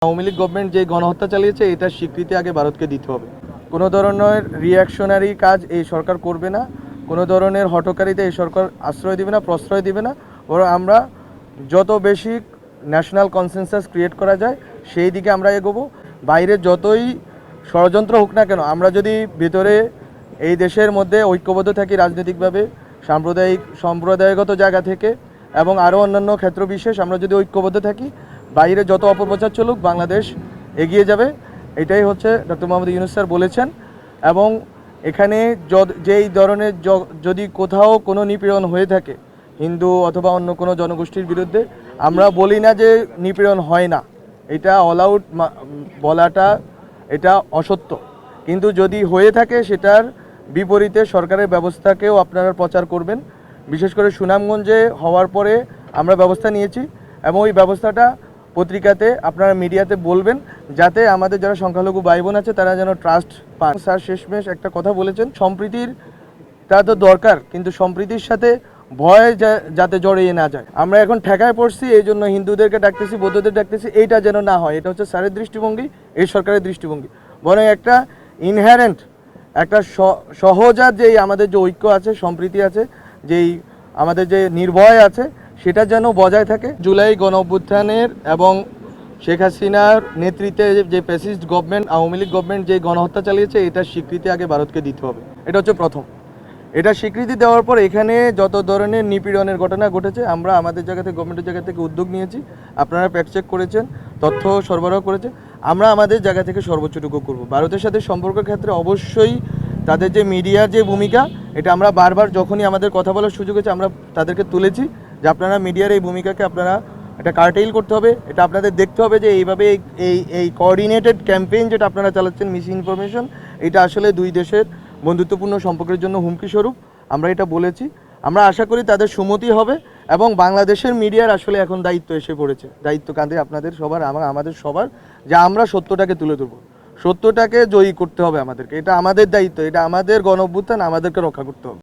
Awami League government যে গণহত্যা চালিয়েছে এটার স্বীকৃতি আগে ভারতকে দিতে হবে। কোনো ধরনের রিঅ্যাকশনারি কাজ এই সরকার করবে না, কোনো ধরনের হঠকারিতা এই সরকার আশ্রয় দিবে না, প্রশ্রয় দিবে না। বরং আমরা যত বেশি ন্যাশনাল কনসেনসাস ক্রিয়েট করা যায় সেই দিকে আমরা এগোবো। বাইরে যতই ষড়যন্ত্র হোক না কেন, আমরা যদি ভেতরে এই দেশের মধ্যে ঐক্যবদ্ধ থাকি রাজনৈতিকভাবে, সম্প্রদায়গত জায়গা থেকে এবং আরও অন্যান্য ক্ষেত্র বিশেষ আমরা যদি ঐক্যবদ্ধ থাকি, বাইরে যত অপপ্রচার চলুক বাংলাদেশ এগিয়ে যাবে। এটাই হচ্ছে ডক্টর মোহাম্মদ ইউনূস স্যার বলেছেন। এবং এখানে যেই ধরনের যদি কোথাও কোনো নিপীড়ন হয়ে থাকে হিন্দু অথবা অন্য কোনো জনগোষ্ঠীর বিরুদ্ধে, আমরা বলি না যে নিপীড়ন হয় না, এটা অল আউট বলাটা এটা অসত্য। কিন্তু যদি হয়ে থাকে সেটার বিপরীতে সরকারের ব্যবস্থাকেও আপনারা প্রচার করবেন। বিশেষ করে সুনামগঞ্জে হওয়ার পরে আমরা ব্যবস্থা নিয়েছি এবং ওই ব্যবস্থাটা পত্রিকাতে আপনারা মিডিয়াতে বলবেন, যাতে আমাদের যারা সংখ্যালঘু ভাই বোন আছে তারা যেন ট্রাস্ট পান। স্যার শেষমেশ একটা কথা বলেছেন, সম্প্রীতির তা তো দরকার, কিন্তু সম্প্রীতির সাথে ভয় যাতে জড়িয়ে না যায়। আমরা এখন ঠেকায় পড়ছি, এই জন্য হিন্দুদেরকে ডাকতেছি, বৌদ্ধদের ডাকতেছি, এইটা যেন না হয়। এটা হচ্ছে স্যারের দৃষ্টিভঙ্গি, এই সরকারের দৃষ্টিভঙ্গি। বরং একটা ইনহেরেন্ট একটা সহজাত যেই আমাদের যে ঐক্য আছে, সম্প্রীতি আছে, যেই আমাদের যে নির্ভয় আছে, সেটা যেন বজায় থাকে। জুলাই গণ অভ্যুত্থানের এবং শেখ হাসিনার নেতৃত্বে যে fascist government, Awami League government যে গণহত্যা চালিয়েছে এটার স্বীকৃতি আগে ভারতকে দিতে হবে। এটা হচ্ছে প্রথম। এটা স্বীকৃতি দেওয়ার পর এখানে যত ধরনের নিপীড়নের ঘটনা ঘটেছে আমরা আমাদের জায়গা থেকে, গভর্নমেন্টের জায়গা থেকে উদ্যোগ নিয়েছি। আপনারা ফ্যাক্ট চেক করেছেন, তথ্য সরবরাহ করেছেন, আমরা আমাদের জায়গা থেকে সর্বোচ্চটুকু করব। ভারতের সাথে সম্পর্কের ক্ষেত্রে অবশ্যই তাদের যে মিডিয়ার যে ভূমিকা, এটা আমরা বারবার যখনই আমাদের কথা বলার সুযোগ হয়েছে আমরা তাদেরকে তুলেছি যে আপনারা মিডিয়ার এই ভূমিকাকে আপনারা এটা কার্টেইল করতে হবে। এটা আপনাদের দেখতে হবে যে এইভাবে এই কোঅর্ডিনেটেড ক্যাম্পেইন যেটা আপনারা চালাচ্ছেন, মিস ইনফরমেশন, এটা আসলে দুই দেশের বন্ধুত্বপূর্ণ সম্পর্কের জন্য হুমকি স্বরূপ। আমরা এটা বলেছি। আমরা আশা করি তাদের সুমতি হবে এবং বাংলাদেশের মিডিয়ার আসলে এখন দায়িত্ব এসে পড়েছে, দায়িত্ব কাঁধে আপনাদের সবার, আমাদের সবার, যে আমরা সত্যটাকে তুলে ধরবো, সত্যটাকে জয়ী করতে হবে আমাদেরকে। এটা আমাদের দায়িত্ব, এটা আমাদের গণ অভ্যুত্থান, আমাদেরকে রক্ষা করতে হবে।